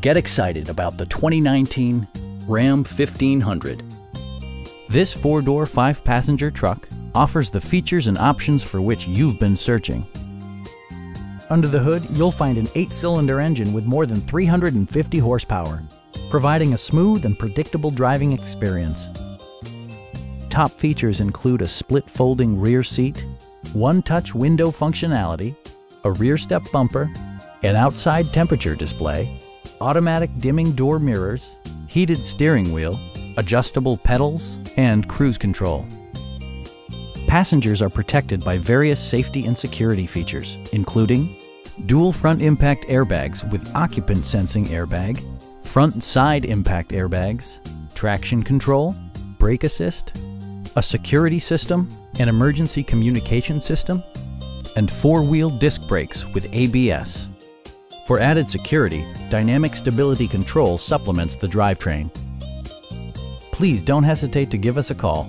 Get excited about the 2019 Ram 1500. This four-door, five-passenger truck offers the features and options for which you've been searching. Under the hood, you'll find an 8-cylinder engine with more than 350 horsepower, providing a smooth and predictable driving experience. Top features include a split folding rear seat, one-touch window functionality, a rear step bumper, an outside temperature display, automatic dimming door mirrors, heated steering wheel, adjustable pedals, and cruise control. Passengers are protected by various safety and security features, including dual front impact airbags with occupant sensing airbag, front and side impact airbags, traction control, brake assist, a security system, an emergency communication system, and four-wheel disc brakes with ABS. For added security, dynamic stability control supplements the drivetrain. Please don't hesitate to give us a call.